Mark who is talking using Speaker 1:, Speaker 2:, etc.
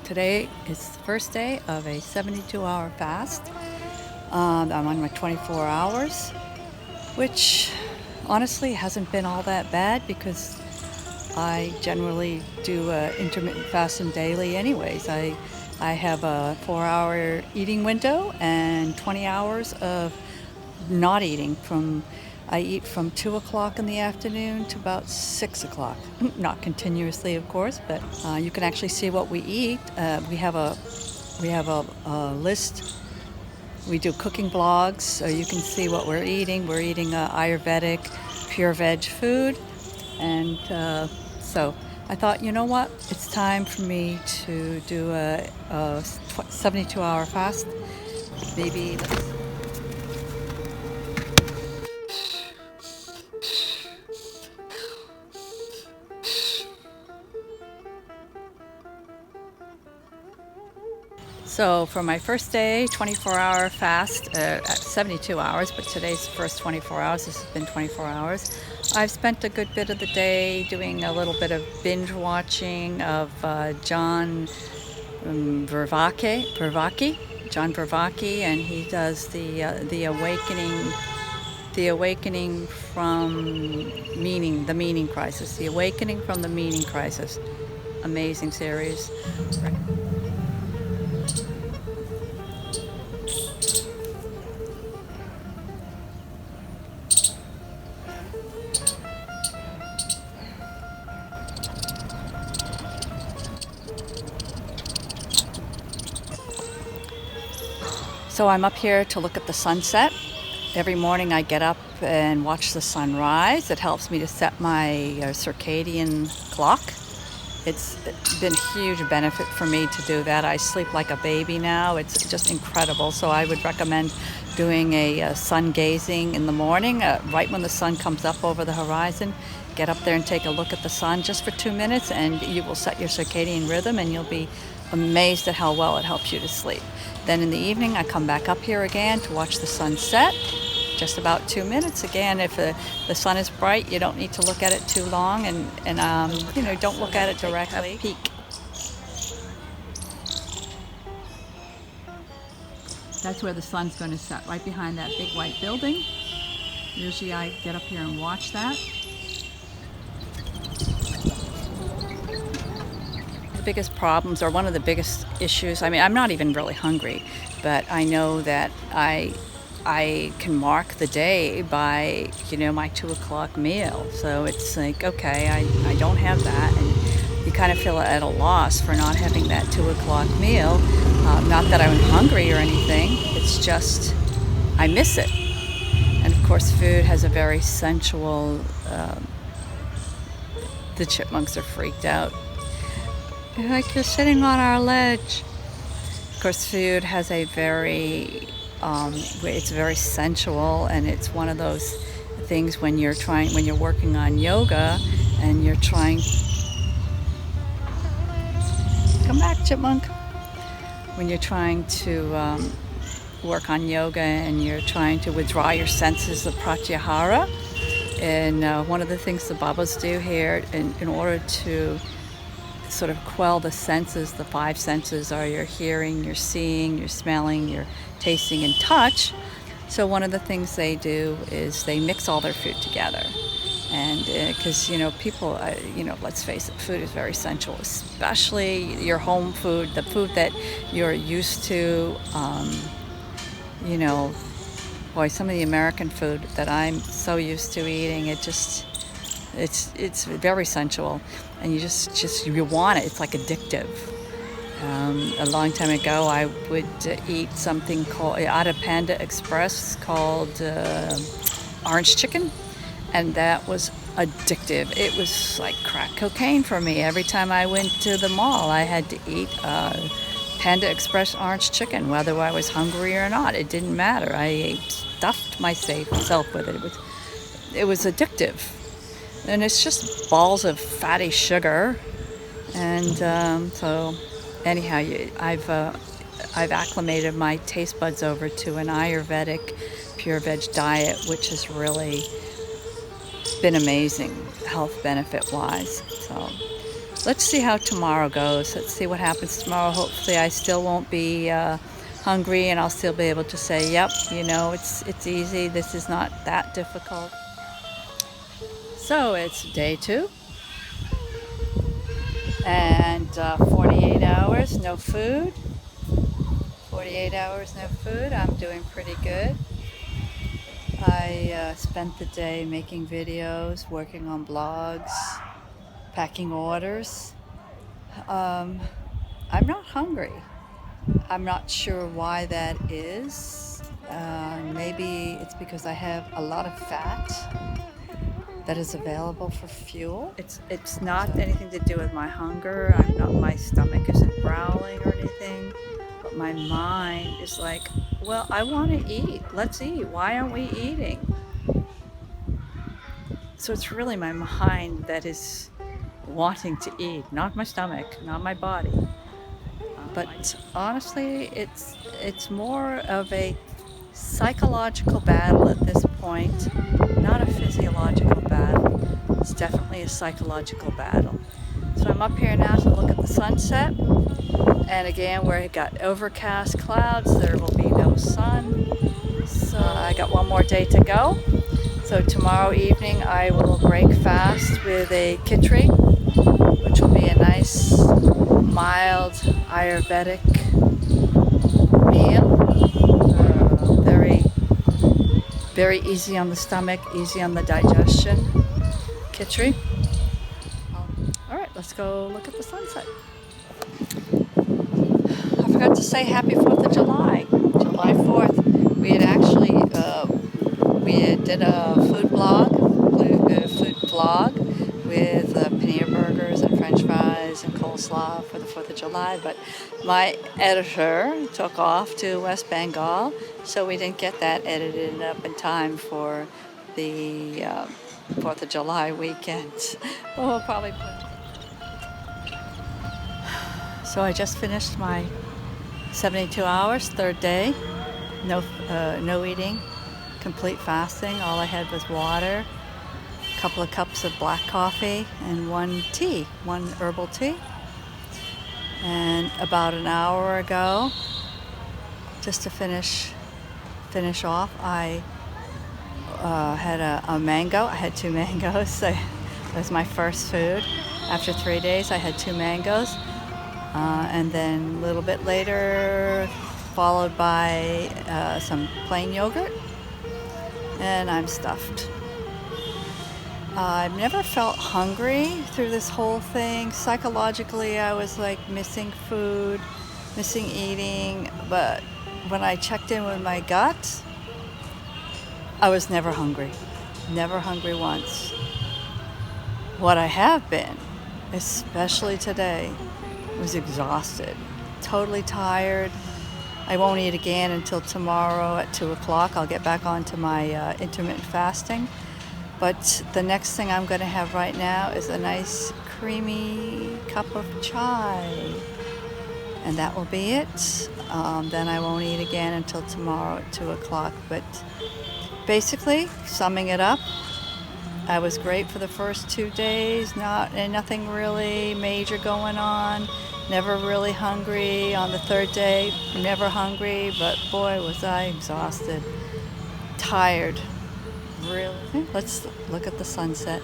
Speaker 1: Today is the first day of a 72-hour fast. I'm on my 24 hours, which honestly hasn't been all that bad because I generally do intermittent fasting daily anyways. I have a 4-hour eating window and 20 hours of not eating. I eat from 2 o'clock in the afternoon to about 6 o'clock. Not continuously, of course, but you can actually see what we eat. We have a list. We do cooking vlogs, so you can see what we're eating. We're eating Ayurvedic, pure veg food. And so I thought, you know what? It's time for me to do a 72-hour fast. Maybe So for my first day, 24-hour fast at 72 hours, but today's the first 24 hours. This has been 24 hours. I've spent a good bit of the day doing a little bit of binge watching of John Vervaeke, and he does the awakening from the meaning crisis. The awakening from the meaning crisis. Amazing series. So I'm up here to look at the sunset. Every morning I get up and watch the sunrise. It helps me to set my circadian clock. It's been a huge benefit for me to do that. I sleep like a baby now. It's just incredible. So I would recommend doing a sun gazing in the morning, right when the sun comes up over the horizon. Get up there and take a look at the sun just for 2 minutes, and you will set your circadian rhythm, and you'll be amazed at how well it helps you to sleep. Then in the evening, I come back up here again to watch the sun set. Just about 2 minutes. Again, if the sun is bright, you don't need to look at it too long, and don't look at it directly. Peek. That's where the sun's going to set, right behind that big white building. Usually I get up here and watch that. The biggest problems, or one of the biggest issues, I'm not even really hungry, but I know that I can mark the day by, my 2 o'clock meal. So it's like, okay, I don't have that, and you kind of feel at a loss for not having that 2 o'clock meal. Not that I'm hungry or anything, it's just I miss it. And of course, food has a very sensual, the chipmunks are freaked out. Like you're sitting on our ledge. Of course, food has a very, it's very sensual, and it's one of those things when you're working on yoga and you're trying, come back, chipmunk. When you're trying to work on yoga and you're trying to withdraw your senses of pratyahara, and one of the things the Babas do here in order to sort of quell the senses, the 5 senses are your hearing, your seeing, your smelling, your tasting, and touch. So one of the things they do is they mix all their food together. And because, people, let's face it, food is very sensual, especially your home food, the food that you're used to. Some of the American food that I'm so used to eating, it's very sensual, and you want it. It's like addictive. A long time ago, I would eat something called out of Panda Express called orange chicken, and that was addictive. It was like crack cocaine for me. Every time I went to the mall, I had to eat Panda Express orange chicken, whether I was hungry or not. It didn't matter. I stuffed myself with it. It was addictive. And it's just balls of fatty sugar, and so anyhow, I've acclimated my taste buds over to an Ayurvedic pure veg diet, which has really been amazing health benefit wise. So let's see how tomorrow goes. Let's see what happens tomorrow. Hopefully I still won't be hungry, and I'll still be able to say, yep, it's easy. This is not that difficult. So it's day 2, and 48 hours, no food. 48 hours, no food. I'm doing pretty good. I spent the day making videos, working on blogs, packing orders. I'm not hungry. I'm not sure why that is. Maybe it's because I have a lot of fat that is available for fuel. It's not anything to do with my hunger. My stomach isn't growling or anything, but my mind is like, well, I want to eat. Let's eat. Why aren't we eating? So it's really my mind that is wanting to eat, not my stomach, not my body. But honestly, it's more of a psychological battle at this point, not a physiological battle. It's definitely a psychological battle. So I'm up here now to look at the sunset, and again, where it got overcast clouds, there will be no sun. So I got one more day to go. So tomorrow evening I will break fast with a khichdi, which will be a nice, mild Ayurvedic meal. Very easy on the stomach, easy on the digestion. Khichdi. All right, let's go look at the sunset. I forgot to say happy 4th of July, July 4th. We had actually, did a food vlog with paneer burgers and french fries and coleslaw for the 4th of July, but my editor took off to West Bengal, so we didn't get that edited up in time for the 4th of July weekend. We'll probably put. So I just finished my 72 hours, 3rd day, no eating, complete fasting. All I had was water, a couple of cups of black coffee, and one herbal tea. And about an hour ago, just to finish off, I had a mango. I had 2 mangoes. So that was my first food. After 3 days, I had 2 mangoes. And then a little bit later, followed by some plain yogurt. And I'm stuffed. I've never felt hungry through this whole thing. Psychologically, I was like missing food, missing eating. But when I checked in with my gut, I was never hungry. Never hungry once. What I have been, especially today, was exhausted. Totally tired. I won't eat again until tomorrow at 2 o'clock. I'll get back onto my intermittent fasting. But the next thing I'm going to have right now is a nice creamy cup of chai. And that will be it. Then I won't eat again until tomorrow at 2 o'clock. But basically, summing it up, I was great for the first 2 days. Nothing really major going on. Never really hungry. On the 3rd day, never hungry, but boy, was I exhausted. Tired. Really. Let's look at the sunset.